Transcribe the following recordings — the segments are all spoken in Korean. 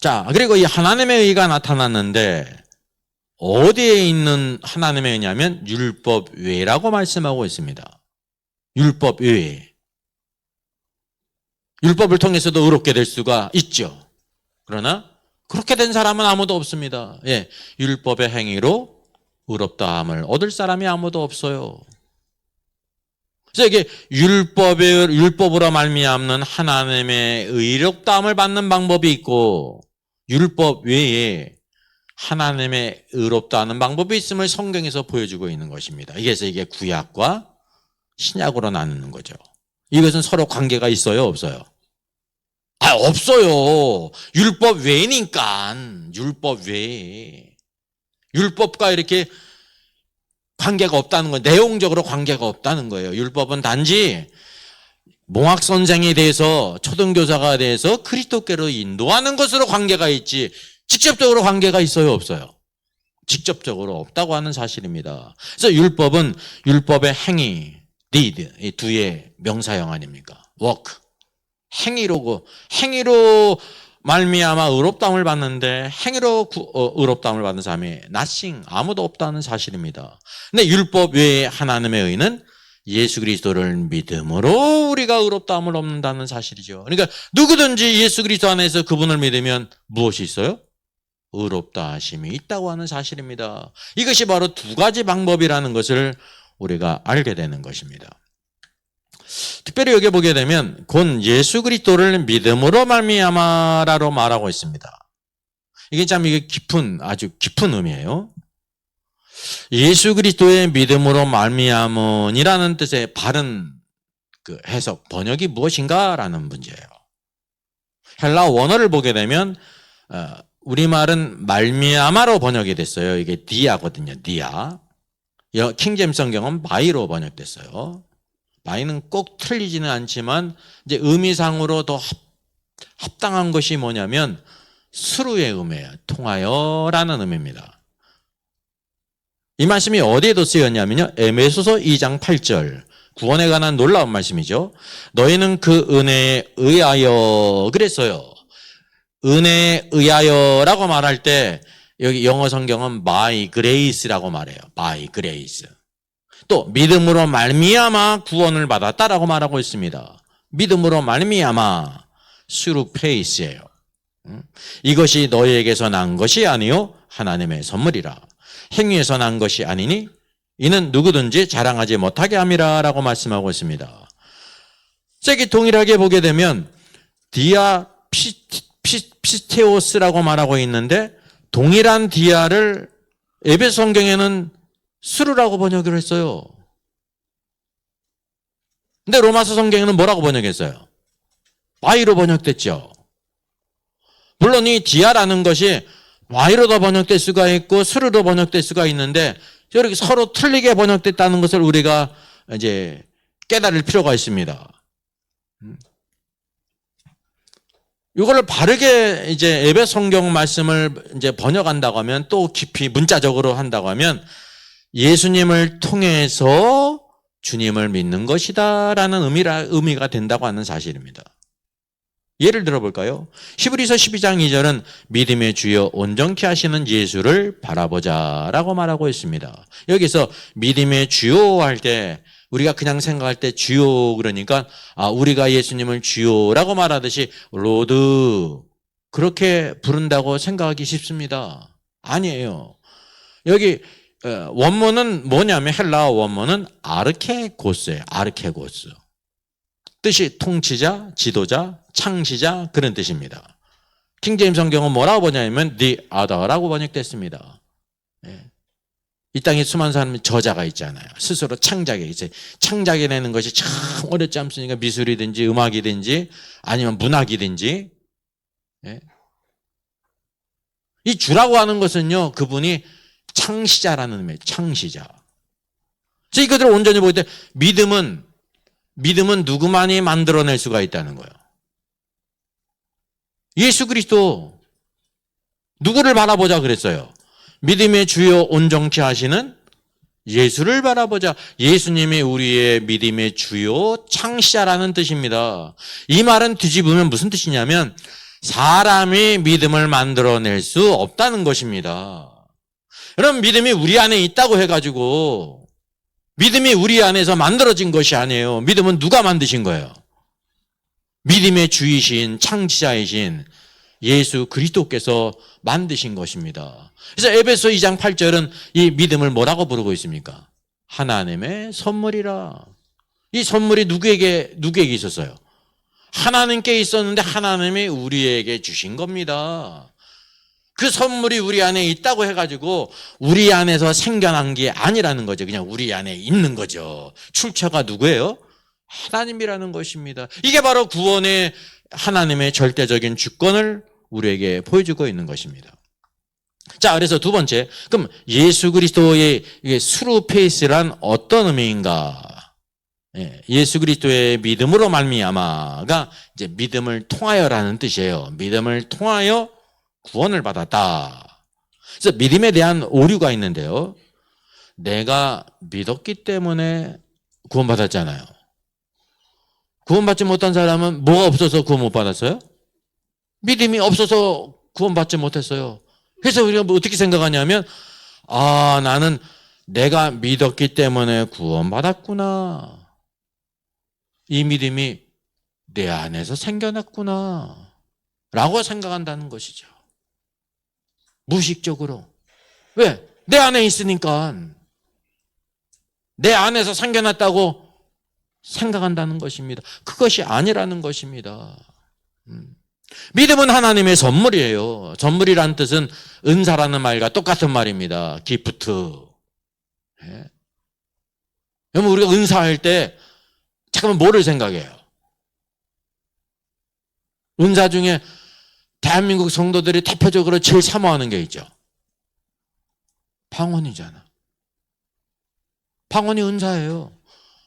자, 그리고 이 하나님의 의가 나타났는데 어디에 있는 하나님의 의냐면 율법 외라고 말씀하고 있습니다. 율법 외에. 율법을 통해서도 의롭게 될 수가 있죠. 그러나 그렇게 된 사람은 아무도 없습니다. 예, 율법의 행위로 의롭다함을 얻을 사람이 아무도 없어요. 그래서 이게 율법으로 말미암는 하나님의 의롭다함을 받는 방법이 있고 율법 외에 하나님의 의롭다 하는 방법이 있음을 성경에서 보여주고 있는 것입니다. 그래서 이게 구약과 신약으로 나누는 거죠. 이것은 서로 관계가 있어요, 없어요? 없어요. 율법 외니까. 율법 외에. 율법과 이렇게 관계가 없다는 거예요. 내용적으로 관계가 없다는 거예요. 율법은 단지 몽학 선생에 대해서 초등교사가 돼서 그리스도께로 인도하는 것으로 관계가 있지 직접적으로 관계가 있어요, 없어요? 직접적으로 없다고 하는 사실입니다. 그래서 율법은 율법의 행위, did, 이 두의 명사형 아닙니까? work. 행위로 말미암아 의롭다함을 받는데 행위로 의롭다함을 받는 사람이 nothing, 아무도 없다는 사실입니다. 근데 율법 외에 하나님의 의는 예수 그리스도를 믿음으로 우리가 의롭다함을 얻는다는 사실이죠. 그러니까 누구든지 예수 그리스도 안에서 그분을 믿으면 무엇이 있어요? 의롭다 하심이 있다고 하는 사실입니다. 이것이 바로 두 가지 방법이라는 것을 우리가 알게 되는 것입니다. 특별히 여기 보게 되면 곧 예수 그리스도를 믿음으로 말미암아라로 말하고 있습니다. 이게 참 아주 깊은 의미예요. 예수 그리스도의 믿음으로 말미암은이라는 뜻의 바른 해석, 번역이 무엇인가라는 문제예요. 헬라 원어를 보게 되면 우리말은 말미암아로 번역이 됐어요. 이게 디아거든요. 디아. 킹제임스 성경은 바이로 번역됐어요. 바이는 꼭 틀리지는 않지만 이제 의미상으로 더 합당한 것이 뭐냐면 수루의 의미예요. 통하여라는 의미입니다. 이 말씀이 어디에도 쓰였냐면요. 에베소서 2장 8절. 구원에 관한 놀라운 말씀이죠. 너희는 그 은혜에 의하여 그랬어요. 은혜에 의하여라고 말할 때 여기 영어 성경은 by grace라고 말해요. by grace. 또 믿음으로 말미암아 구원을 받았다라고 말하고 있습니다. 믿음으로 말미암아 through faith예요. 이것이 너희에게서 난 것이 아니요 하나님의 선물이라. 행위에서 난 것이 아니니 이는 누구든지 자랑하지 못하게 함이라라고 말씀하고 있습니다. 세기 동일하게 보게 되면 디아 피스테오스라고 말하고 있는데 동일한 디아를 에베소 성경에는 수루라고 번역을 했어요. 근데 로마서 성경에는 뭐라고 번역했어요? 바이로 번역됐죠. 물론 이 디아라는 것이 바이로도 번역될 수가 있고 수루로 번역될 수가 있는데 이렇게 서로 틀리게 번역됐다는 것을 우리가 이제 깨달을 필요가 있습니다. 이거를 바르게 이제 에베소 성경 말씀을 이제 번역한다고 하면 또 깊이 문자적으로 한다고 하면 예수님을 통해서 주님을 믿는 것이다라는 의미가 된다고 하는 사실입니다. 예를 들어볼까요? 히브리서 12장 2절은 믿음의 주여 온전케 하시는 예수를 바라보자라고 말하고 있습니다. 여기서 믿음의 주여 할 때 우리가 그냥 생각할 때 주여 그러니까 우리가 예수님을 주여라고 말하듯이 로드 그렇게 부른다고 생각하기 쉽습니다. 아니에요. 여기 원문은 뭐냐면 헬라어 원문은 아르케고스예요. 아르케고스. 뜻이 통치자, 지도자, 창시자 그런 뜻입니다. 킹제임스 성경은 뭐라고 번역하냐면 the other라고 번역됐습니다. 이 땅에 수많은 사람이 저자가 있잖아요. 스스로 창작해 있어요. 창작해내는 것이 참 어렵지 않습니까? 미술이든지 음악이든지 아니면 문학이든지. 이 주라고 하는 것은요. 그분이 창시자라는 의미예요. 창시자. 그래서 이것들을 온전히 볼 때 믿음은 누구만이 만들어낼 수가 있다는 거예요. 예수 그리스도 누구를 바라보자 그랬어요? 믿음의 주요 온전케 하시는 예수를 바라보자. 예수님이 우리의 믿음의 주요 창시자라는 뜻입니다. 이 말은 뒤집으면 무슨 뜻이냐면 사람이 믿음을 만들어낼 수 없다는 것입니다. 여러분, 믿음이 우리 안에 있다고 해가지고 믿음이 우리 안에서 만들어진 것이 아니에요. 믿음은 누가 만드신 거예요? 믿음의 주이신 창시자이신 예수 그리스도께서 만드신 것입니다. 그래서 에베소 2장 8절은 이 믿음을 뭐라고 부르고 있습니까? 하나님의 선물이라. 이 선물이 누구에게 있었어요? 하나님께 있었는데 하나님이 우리에게 주신 겁니다. 그 선물이 우리 안에 있다고 해가지고 우리 안에서 생겨난 게 아니라는 거죠. 그냥 우리 안에 있는 거죠. 출처가 누구예요? 하나님이라는 것입니다. 이게 바로 구원의 하나님의 절대적인 주권을 우리에게 보여주고 있는 것입니다. 자, 그래서 두 번째, 그럼 예수 그리스도의 스루페이스란 어떤 의미인가? 예수 그리스도의 믿음으로 말미암아가 이제 믿음을 통하여라는 뜻이에요. 믿음을 통하여 구원을 받았다. 그래서 믿음에 대한 오류가 있는데요. 내가 믿었기 때문에 구원받았잖아요. 구원받지 못한 사람은 뭐가 없어서 구원 못 받았어요? 믿음이 없어서 구원받지 못했어요. 그래서 우리가 어떻게 생각하냐면, 나는 내가 믿었기 때문에 구원받았구나. 이 믿음이 내 안에서 생겨났구나. 라고 생각한다는 것이죠. 무의식적으로. 왜? 내 안에 있으니까. 내 안에서 생겨났다고 생각한다는 것입니다. 그것이 아니라는 것입니다. 믿음은 하나님의 선물이에요. 선물이란 뜻은 은사라는 말과 똑같은 말입니다. 기프트. 여러분, 우리가 은사할 때 잠깐만 뭐를 생각해요? 은사 중에 대한민국 성도들이 대표적으로 제일 사모하는 게 있죠. 방언이잖아. 방언이 은사예요.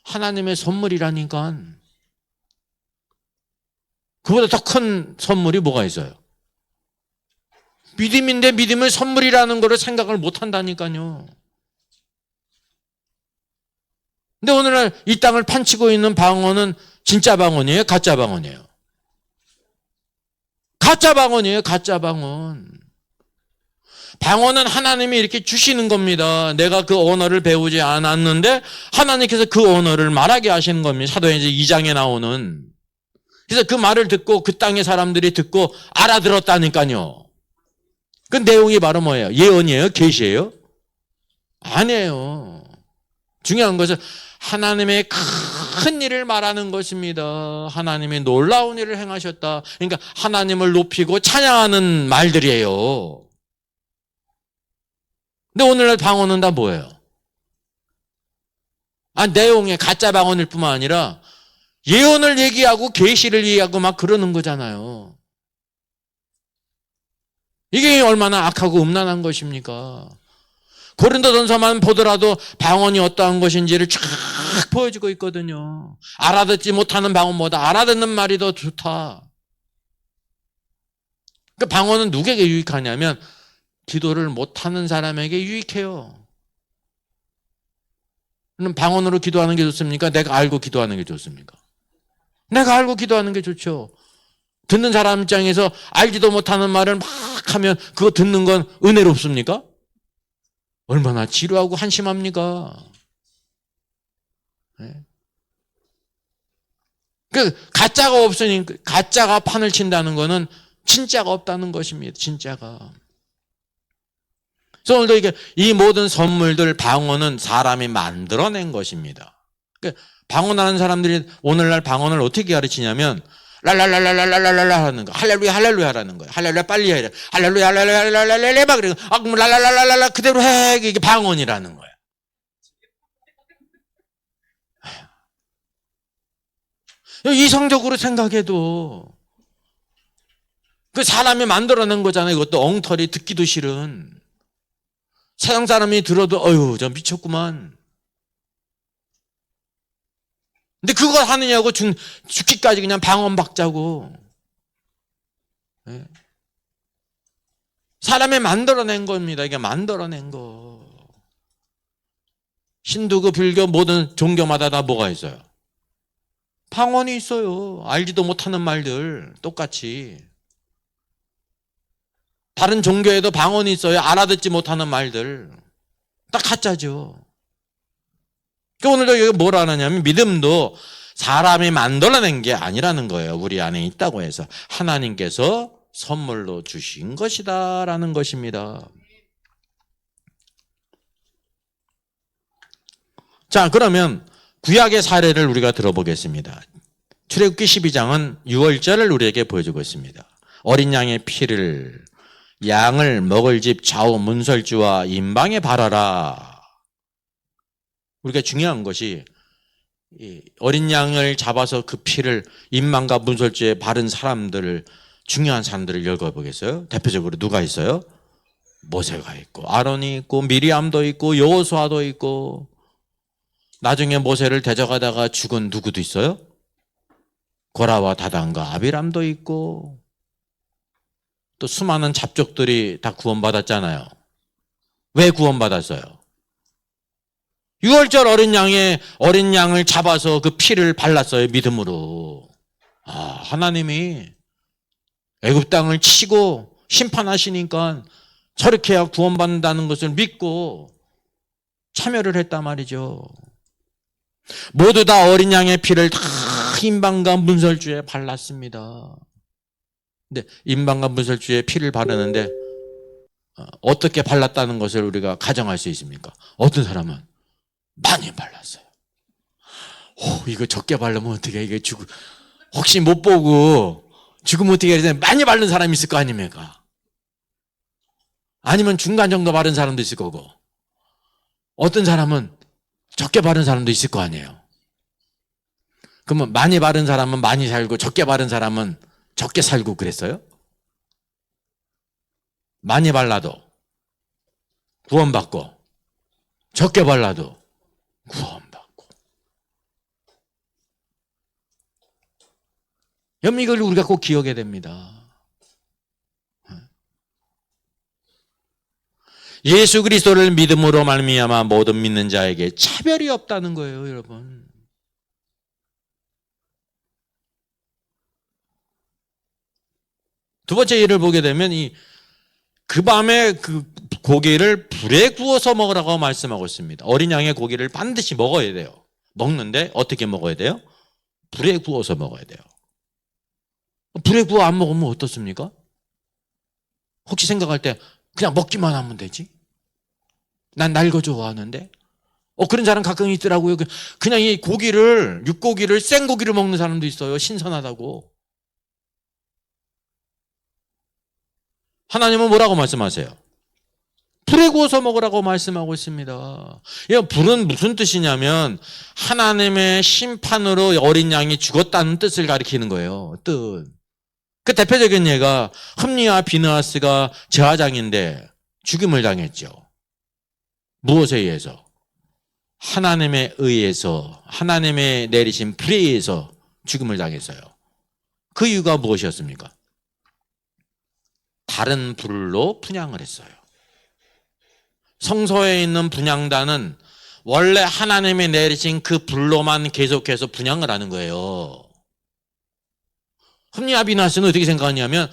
하나님의 선물이라니까. 그보다 더 큰 선물이 뭐가 있어요? 믿음인데 믿음을 선물이라는 거를 생각을 못 한다니까요. 근데 오늘날 이 땅을 판치고 있는 방언은 진짜 방언이에요? 가짜 방언이에요? 가짜 방언이에요. 가짜 방언. 방언은 하나님이 이렇게 주시는 겁니다. 내가 그 언어를 배우지 않았는데 하나님께서 그 언어를 말하게 하시는 겁니다. 사도행전 2장에 나오는. 그래서 그 말을 듣고 그 땅의 사람들이 듣고 알아들었다니까요. 그 내용이 바로 뭐예요? 예언이에요? 계시예요? 아니에요. 중요한 것은 하나님의 큰 일을 말하는 것입니다. 하나님의 놀라운 일을 행하셨다. 그러니까 하나님을 높이고 찬양하는 말들이에요. 근데 오늘날 방언은 다 뭐예요? 내용의 가짜 방언일 뿐만 아니라 예언을 얘기하고 계시를 얘기하고 막 그러는 거잖아요. 이게 얼마나 악하고 음란한 것입니까? 고린도전서만 보더라도 방언이 어떠한 것인지를 쫙 보여주고 있거든요. 알아듣지 못하는 방언보다 알아듣는 말이 더 좋다. 그 방언은 누구에게 유익하냐면 기도를 못하는 사람에게 유익해요. 그럼 방언으로 기도하는 게 좋습니까? 내가 알고 기도하는 게 좋습니까? 내가 알고 기도하는 게 좋죠. 듣는 사람 입장에서 알지도 못하는 말을 막 하면 그거 듣는 건 은혜롭습니까? 얼마나 지루하고 한심합니까? 그 가짜가 없으니 가짜가 판을 친다는 거는 진짜가 없다는 것입니다. 진짜가. 그래서 오늘도 이 모든 선물들 방언은 사람이 만들어낸 것입니다. 그러니까 방언하는 사람들이 오늘날 방언을 어떻게 가르치냐면 랄랄랄랄랄랄랄라 하는 거, 할렐루야 할렐루야라는 거예요. 할렐루야 빨리 해, 할렐루야 할렐루야 막 그리고 그럼 랄랄랄랄랄라 그대로 해. 이게 방언이라는 거예요. 이성적으로 생각해도 그 사람이 만들어낸 거잖아요. 이것도 엉터리 듣기도 싫은. 세상 사람이 들어도 어휴 저 미쳤구만. 근데 그거 하느냐고 죽기까지 그냥 방언 박자고. 사람이 만들어낸 겁니다. 이게 만들어낸 거. 힌두교, 불교 모든 종교마다 다 뭐가 있어요? 방언이 있어요. 알지도 못하는 말들 똑같이. 다른 종교에도 방언이 있어요. 알아듣지 못하는 말들. 딱 가짜죠. 오늘도 여기 뭘 하느냐면 믿음도 사람이 만들어낸 게 아니라는 거예요. 우리 안에 있다고 해서 하나님께서 선물로 주신 것이다 라는 것입니다. 자, 그러면 구약의 사례를 우리가 들어보겠습니다. 출애굽기 12장은 6월절을 우리에게 보여주고 있습니다. 어린 양의 피를 양을 먹을 집 좌우 문설주와 임방에 바라라. 우리가 중요한 것이 어린 양을 잡아서 그 피를 임방과 문설주에 바른 사람들을, 중요한 사람들을 읽어보겠어요? 대표적으로 누가 있어요? 모세가 있고 아론이 있고 미리암도 있고 여호수아도 있고, 나중에 모세를 데려가다가 죽은 누구도 있어요? 고라와 다단과 아비람도 있고, 또 수많은 잡족들이 다 구원받았잖아요. 왜 구원받았어요? 6월절 어린 양을 잡아서 그 피를 발랐어요. 믿음으로. 하나님이 애굽 땅을 치고 심판하시니까 저렇게 해야 구원받는다는 것을 믿고 참여를 했단 말이죠. 모두 다 어린 양의 피를 다 임방과 문설주에 발랐습니다. 근데 임방과 문설주에 피를 바르는데 어떻게 발랐다는 것을 우리가 가정할 수 있습니까? 어떤 사람은 많이 발랐어요. 이거 적게 바르면 어떻게, 이게 혹시 못 보고 죽으면 어떻게 해야 되나, 많이 바른 사람이 있을 거 아닙니까? 아니면 중간 정도 바른 사람도 있을 거고, 어떤 사람은 적게 바른 사람도 있을 거 아니에요. 그러면 많이 바른 사람은 많이 살고 적게 바른 사람은 적게 살고 그랬어요? 많이 발라도 구원받고 적게 발라도 구원받고. 여러분, 이걸 우리가 꼭 기억해야 됩니다. 예수 그리스도를 믿음으로 말미암아 모든 믿는 자에게 차별이 없다는 거예요, 여러분. 두 번째 예를 보게 되면 그 밤에 그 고기를 불에 구워서 먹으라고 말씀하고 있습니다. 어린 양의 고기를 반드시 먹어야 돼요. 먹는데 어떻게 먹어야 돼요? 불에 구워서 먹어야 돼요. 불에 구워 안 먹으면 어떻습니까? 혹시 생각할 때 그냥 먹기만 하면 되지? 난 날 거 좋아하는데. 그런 사람 가끔 있더라고요. 그냥 이 고기를, 육고기를, 생고기를 먹는 사람도 있어요. 신선하다고. 하나님은 뭐라고 말씀하세요? 불에 구워서 먹으라고 말씀하고 있습니다. 불은 무슨 뜻이냐면 하나님의 심판으로 어린 양이 죽었다는 뜻을 가리키는 거예요. 뜻. 그 대표적인 예가 흠니와 비느하스가 제사장인데 죽임을 당했죠. 무엇에 의해서? 하나님에 의해서, 하나님의 내리신 불에 의해서 죽임을 당했어요. 그 이유가 무엇이었습니까? 다른 불로 분향을 했어요. 성소에 있는 분향단은 원래 하나님이 내리신 그 불로만 계속해서 분향을 하는 거예요. 흠니와 비느하스는 어떻게 생각하냐면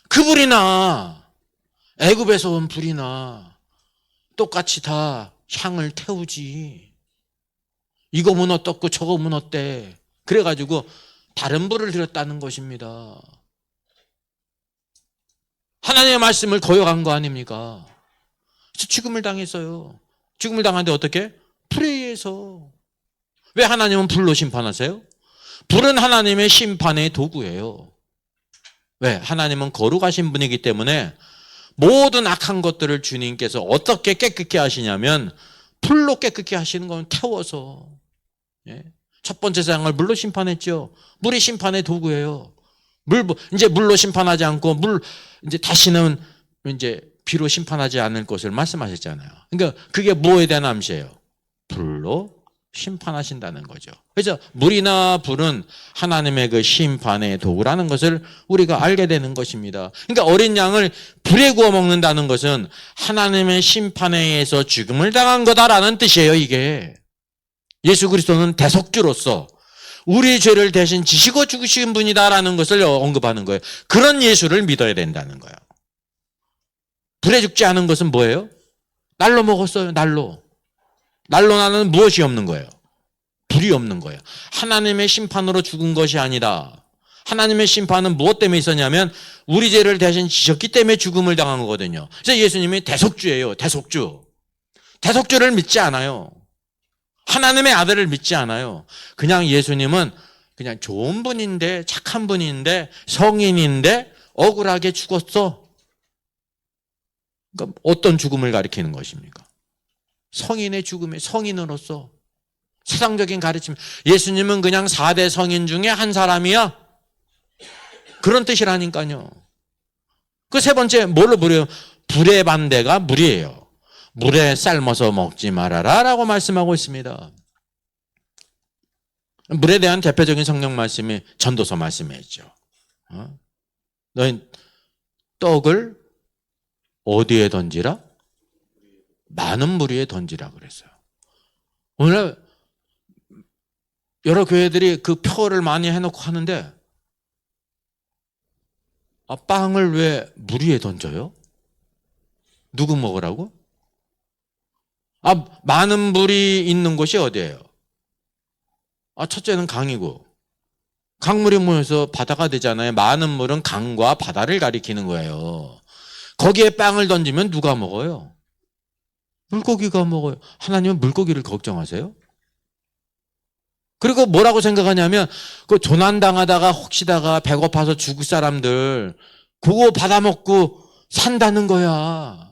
그 불이나 애굽에서 온 불이나 똑같이 다 향을 태우지. 이거면 어떻고 저거면 어때. 그래가지고 다른 불을 들였다는 것입니다. 하나님의 말씀을 거역한 거 아닙니까? 죽음을 당했어요. 죽음을 당하는데 어떻게? 불에 의해서. 왜 하나님은 불로 심판하세요? 불은 하나님의 심판의 도구예요. 왜? 하나님은 거룩하신 분이기 때문에 모든 악한 것들을 주님께서 어떻게 깨끗게 하시냐면 불로 깨끗게 하시는 건 태워서. 첫 번째 세상을 물로 심판했죠. 물이 심판의 도구예요. 이제 물로 심판하지 않고 이제 다시는 이제 비로 심판하지 않을 것을 말씀하셨잖아요. 그러니까 그게 뭐에 대한 암시예요? 불로 심판하신다는 거죠. 그래서 물이나 불은 하나님의 그 심판의 도구라는 것을 우리가 알게 되는 것입니다. 그러니까 어린 양을 불에 구워 먹는다는 것은 하나님의 심판에 의해서 죽음을 당한 거다라는 뜻이에요, 이게. 예수 그리스도는 대속주로서 우리 죄를 대신 지시고 죽으신 분이다라는 것을 언급하는 거예요. 그런 예수를 믿어야 된다는 거예요. 불에 죽지 않은 것은 뭐예요? 날로 먹었어요. 날로 나는 무엇이 없는 거예요? 불이 없는 거예요. 하나님의 심판으로 죽은 것이 아니다. 하나님의 심판은 무엇 때문에 있었냐면 우리 죄를 대신 지셨기 때문에 죽음을 당한 거거든요. 그래서 예수님이 대속주예요. 대속주를 믿지 않아요. 하나님의 아들을 믿지 않아요. 그냥 예수님은 그냥 좋은 분인데, 착한 분인데, 성인인데 억울하게 죽었어. 그러니까 어떤 죽음을 가리키는 것입니까? 성인의 죽음에, 성인으로서 세상적인 가르침. 예수님은 그냥 4대 성인 중에 한 사람이야. 그런 뜻이라니까요. 그 세 번째 뭘로 물어요? 불의 반대가 물이에요. 물에 삶아서 먹지 말아라 라고 말씀하고 있습니다. 물에 대한 대표적인 성경 말씀이 전도서 말씀이었죠. 너희 떡을 어디에 던지라? 많은 물 위에 던지라 그랬어요. 오늘 여러 교회들이 그 표를 많이 해놓고 하는데 빵을 왜 물 위에 던져요? 누구 먹으라고? 많은 물이 있는 곳이 어디예요? 첫째는 강이고 강물이 모여서 바다가 되잖아요. 많은 물은 강과 바다를 가리키는 거예요. 거기에 빵을 던지면 누가 먹어요? 물고기가 먹어요. 하나님은 물고기를 걱정하세요? 그리고 뭐라고 생각하냐면 그 조난당하다가 혹시다가 배고파서 죽을 사람들 그거 받아먹고 산다는 거야.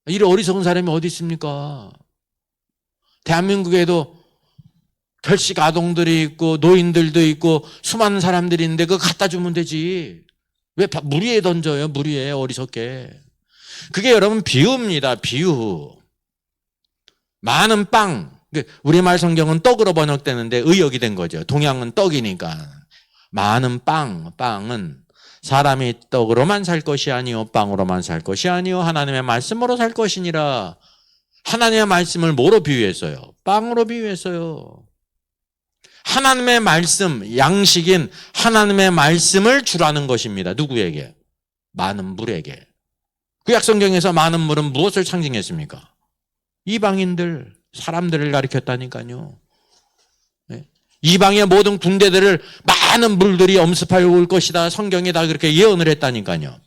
이런 어리석은 사람이 어디 있습니까? 대한민국에도 결식 아동들이 있고 노인들도 있고 수많은 사람들이 있는데 그거 갖다 주면 되지. 왜 물 위에 던져요? 물 위에 어리석게. 그게 여러분 비유입니다. 비유. 많은 빵. 우리말 성경은 떡으로 번역되는데 의역이 된 거죠. 동양은 떡이니까. 많은 빵은 사람이 떡으로만 살 것이 아니요 빵으로만 살 것이 아니요 하나님의 말씀으로 살 것이니라. 하나님의 말씀을 뭐로 비유했어요? 빵으로 비유했어요. 하나님의 말씀, 양식인 하나님의 말씀을 주라는 것입니다. 누구에게? 많은 물에게. 구약성경에서 많은 물은 무엇을 상징했습니까? 이방인들, 사람들을 가리켰다니까요. 이방의 모든 군대들을 많은 물들이 엄습하여 올 것이다. 성경이 다 그렇게 예언을 했다니까요.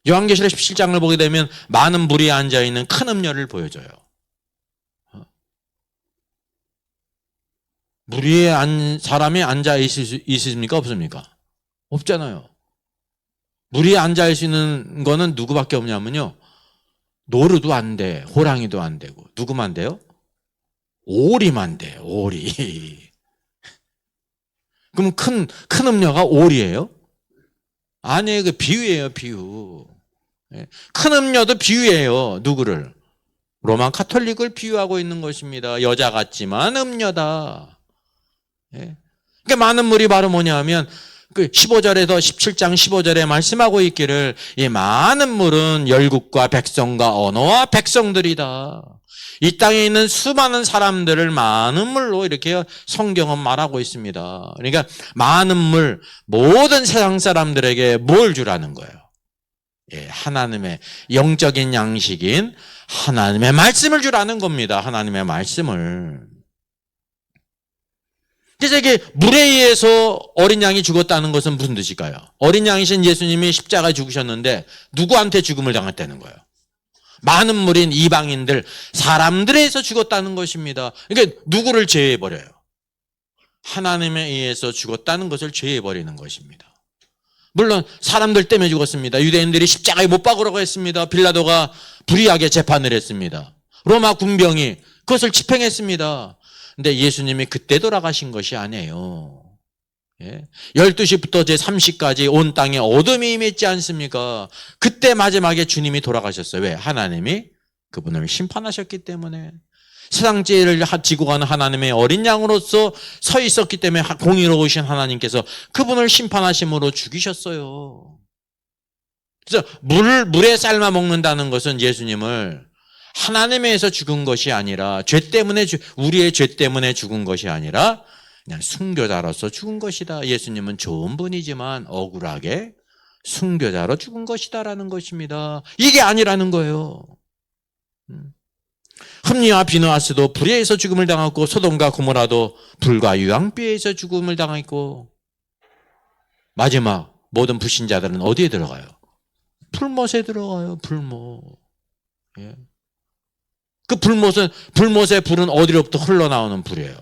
요한계시록 17장을 보게 되면 많은 물이 앉아있는 큰 음녀를 보여줘요. 물 위에 사람이 앉아 있습니까? 없습니까? 없잖아요. 물 위에 앉아 있는 거는 누구밖에 없냐면요. 노루도 안 돼. 호랑이도 안 되고. 누구만 돼요? 오리만 돼요. 오리. 그럼 큰 음녀가 오리예요? 아니에요. 그 비유예요. 비유. 큰 음녀도 비유예요. 누구를? 로마 카톨릭을 비유하고 있는 것입니다. 여자 같지만 음녀다. 그러니까 많은 물이 바로 뭐냐 하면 그 15절에서 17장 15절에 말씀하고 있기를 이 많은 물은 열국과 백성과 언어와 백성들이다. 이 땅에 있는 수많은 사람들을 많은 물로 이렇게 성경은 말하고 있습니다. 그러니까 많은 물, 모든 세상 사람들에게 뭘 주라는 거예요? 하나님의 영적인 양식인 하나님의 말씀을 주라는 겁니다. 하나님의 말씀을. 그래서 이게 물에 의해서 어린 양이 죽었다는 것은 무슨 뜻일까요? 어린 양이신 예수님이 십자가에 죽으셨는데 누구한테 죽음을 당했다는 거예요? 많은 물인 이방인들, 사람들에 의해서 죽었다는 것입니다. 그러니까 누구를 제외해버려요? 하나님에 의해서 죽었다는 것을 제외해버리는 것입니다. 물론 사람들 때문에 죽었습니다. 유대인들이 십자가에 못 박으라고 했습니다. 빌라도가 불의하게 재판을 했습니다. 로마 군병이 그것을 집행했습니다. 근데 예수님이 그때 돌아가신 것이 아니에요. 12시부터 제3시까지 온 땅에 어둠이 임했지 않습니까? 그때 마지막에 주님이 돌아가셨어요. 왜? 하나님이 그분을 심판하셨기 때문에. 세상 죄를 지고 가는 하나님의 어린 양으로서 서 있었기 때문에 공의로우신 하나님께서 그분을 심판하심으로 죽이셨어요. 그래서 물에 삶아 먹는다는 것은 예수님을 하나님에 의해서 죽은 것이 아니라 우리의 죄 때문에 죽은 것이 아니라 그냥 순교자로서 죽은 것이다. 예수님은 좋은 분이지만 억울하게 순교자로 죽은 것이다라는 것입니다. 이게 아니라는 거예요. 흠리와 비느하스도 불에서 죽음을 당했고 소돔과 고모라도 불과 유황비에 의해서 죽음을 당했고 마지막 모든 불신자들은 어디에 들어가요? 불못에 들어가요. 불못. 예. 그 불못의 불은 어디로부터 흘러나오는 불이에요?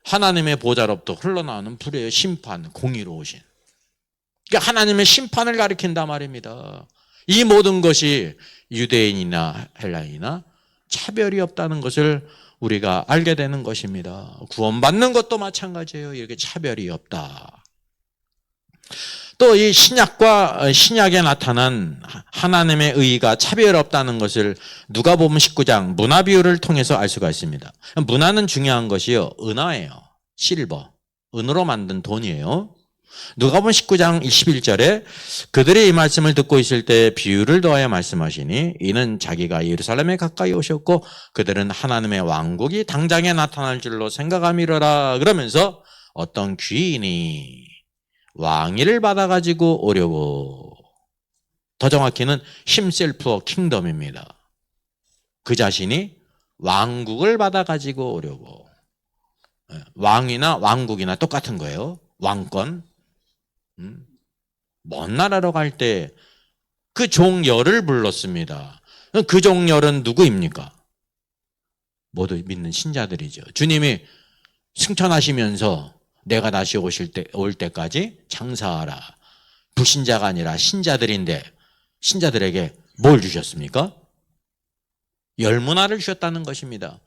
하나님의 보좌로부터 흘러나오는 불이에요. 심판, 공의로우신. 그러니까 하나님의 심판을 가리킨단 말입니다. 이 모든 것이 유대인이나 헬라인이나 차별이 없다는 것을 우리가 알게 되는 것입니다. 구원받는 것도 마찬가지예요. 이렇게 차별이 없다. 또 이 신약과 신약에 나타난 하나님의 의의가 차별 없다는 것을 누가복음 19장 문화 비유를 통해서 알 수가 있습니다. 문화는 중요한 것이요. 은화예요. 실버. 은으로 만든 돈이에요. 누가복음 19장 21절에 그들이 이 말씀을 듣고 있을 때 비유를 더하여 말씀하시니 이는 자기가 예루살렘에 가까이 오셨고 그들은 하나님의 왕국이 당장에 나타날 줄로 생각함이로라. 그러면서 어떤 귀인이 왕위를 받아가지고 오려고, 더 정확히는 himself a kingdom입니다. 그 자신이 왕국을 받아가지고 오려고. 왕이나 왕국이나 똑같은 거예요. 왕권. 먼 나라로 갈 때 그 종열을 불렀습니다. 그 종열은 누구입니까? 모두 믿는 신자들이죠. 주님이 승천하시면서 내가 다시 올 때까지 장사하라. 불신자가 아니라 신자들인데 신자들에게 뭘 주셨습니까? 열문화를 주셨다는 것입니다.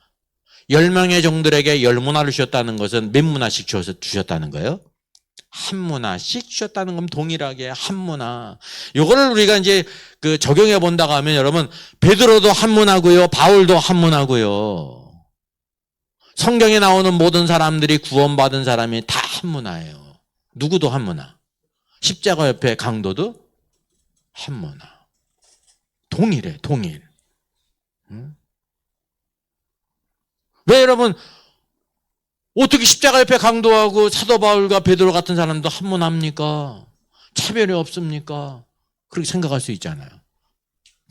10명의 종들에게 열문화를 주셨다는 것은 몇 문화씩 주셨다는 거예요? 한 문화씩 주셨다는 건 동일하게 한 문화. 이거를 우리가 이제 적용해 본다고 하면 여러분, 베드로도 한 문화고요, 바울도 한 문화고요. 성경에 나오는 모든 사람들이 구원받은 사람이 다 한 문화예요. 누구도 한 문화. 십자가 옆에 강도도 한 문화. 동일해, 동일. 왜 여러분, 어떻게 십자가 옆에 강도하고 사도 바울과 베드로 같은 사람도 한 문화입니까? 차별이 없습니까? 그렇게 생각할 수 있잖아요.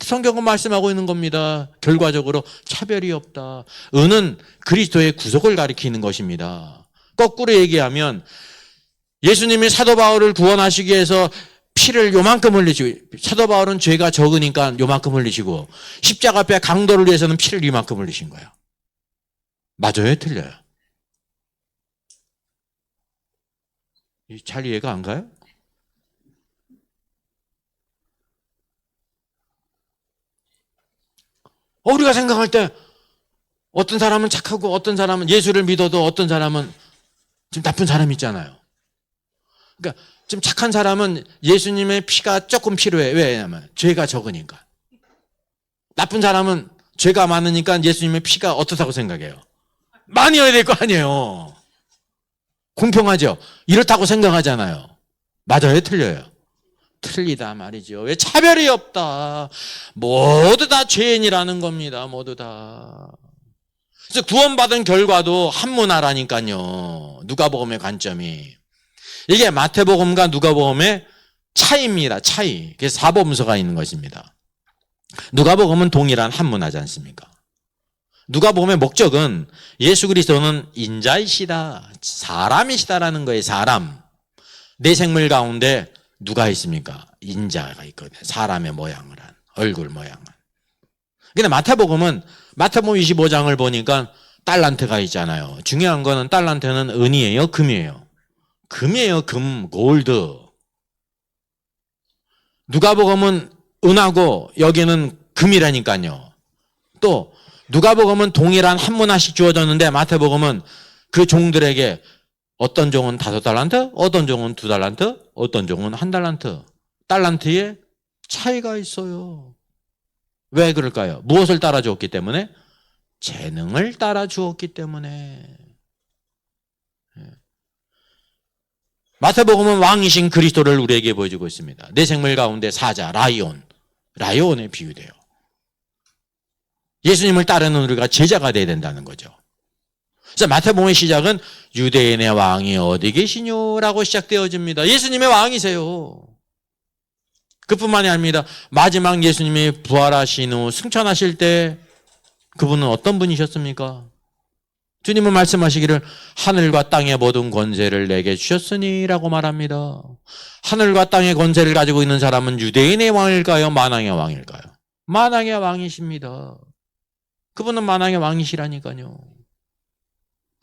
성경은 말씀하고 있는 겁니다. 결과적으로 차별이 없다. 은은 그리스도의 구속을 가리키는 것입니다. 거꾸로 얘기하면 예수님이 사도 바울을 구원하시기 위해서 피를 요만큼 흘리시고, 사도 바울은 죄가 적으니까 요만큼 흘리시고, 십자가 앞에 강도를 위해서는 피를 이만큼 흘리신 거예요. 맞아요? 틀려요? 잘 이해가 안 가요? 우리가 생각할 때 어떤 사람은 착하고 어떤 사람은 예수를 믿어도 어떤 사람은 좀 나쁜 사람이 있잖아요. 그러니까 좀 착한 사람은 예수님의 피가 조금 필요해. 왜냐면 죄가 적으니까. 나쁜 사람은 죄가 많으니까 예수님의 피가 어떻다고 생각해요? 많이어야 될 거 아니에요. 공평하죠? 이렇다고 생각하잖아요. 맞아요? 틀려요? 틀리다 말이죠. 왜? 차별이 없다. 모두 다 죄인이라는 겁니다. 모두 다. 그래서 구원받은 결과도 한 문화라니까요. 누가복음의 관점이. 이게 마태복음과 누가복음의 차이입니다. 차이. 그래서 사복음서가 있는 것입니다. 누가복음은 동일한 한 문화지 않습니까? 누가복음의 목적은 예수 그리스도는 인자이시다, 사람이시다라는 거예요. 사람. 내 생물 가운데 누가 있습니까? 인자가 있거든요. 사람의 모양을 한, 얼굴 모양을. 근데 마태복음 25장을 보니까 달란트가 있잖아요. 중요한 거는 달란트는 은이에요, 금이에요? 금이에요, 금, 골드. 누가복음은 은하고 여기는 금이라니까요. 또 누가복음은 동일한 한 문화씩 주어졌는데 마태복음은 그 종들에게 어떤 종은 5달란트, 어떤 종은 2달란트, 어떤 종은 1달란트. 달란트에 차이가 있어요. 왜 그럴까요? 무엇을 따라 주었기 때문에? 재능을 따라 주었기 때문에. 마태복음은 왕이신 그리스도를 우리에게 보여주고 있습니다. 내 생물 가운데 사자, 라이온에 비유돼요. 예수님을 따르는 우리가 제자가 돼야 된다는 거죠. 그래서 마태복음의 시작은 유대인의 왕이 어디 계시뇨? 라고 시작되어집니다. 예수님의 왕이세요. 그뿐만이 아닙니다. 마지막 예수님이 부활하신 후 승천하실 때 그분은 어떤 분이셨습니까? 주님은 말씀하시기를 하늘과 땅의 모든 권세를 내게 주셨으니라고 말합니다. 하늘과 땅의 권세를 가지고 있는 사람은 유대인의 왕일까요? 만왕의 왕일까요? 만왕의 왕이십니다. 그분은 만왕의 왕이시라니까요.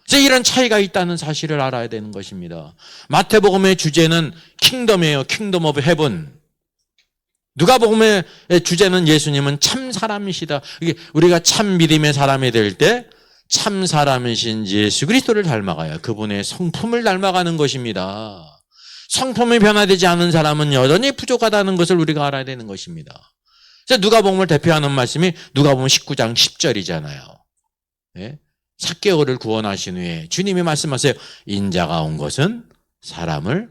이제 이런 차이가 있다는 사실을 알아야 되는 것입니다. 마태복음의 주제는 킹덤이에요. 킹덤 오브 헤븐. 누가복음의 주제는 예수님은 참 사람이시다. 우리가 참 믿음의 사람이 될 때 참 사람이신 예수 그리스도를 닮아가야 그분의 성품을 닮아가는 것입니다. 성품이 변화되지 않은 사람은 여전히 부족하다는 것을 우리가 알아야 되는 것입니다. 누가복음을 대표하는 말씀이 누가복음 19장 10절이잖아요. 네? 삭개오를 구원하신 후에 주님이 말씀하세요. 인자가 온 것은 사람을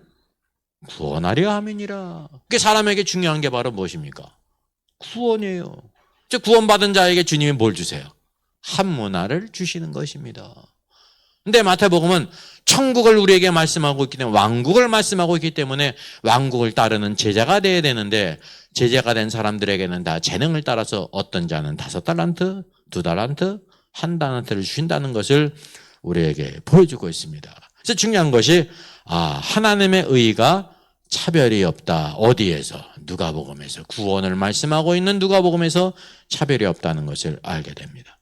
구원하려 함이니라. 그게 사람에게 중요한 게 바로 무엇입니까? 구원이에요. 즉 구원받은 자에게 주님이 뭘 주세요? 한 문화를 주시는 것입니다. 근데 마태복음은 천국을 우리에게 말씀하고 있기 때문에 왕국을 말씀하고 있기 때문에 왕국을 따르는 제자가 돼야 되는데 제자가 된 사람들에게는 다 재능을 따라서 어떤 자는 5달란트, 2달란트, 1달란트를 주신다는 것을 우리에게 보여주고 있습니다. 그래서 중요한 것이 하나님의 의가 차별이 없다. 어디에서? 누가복음에서. 구원을 말씀하고 있는 누가복음에서 차별이 없다는 것을 알게 됩니다.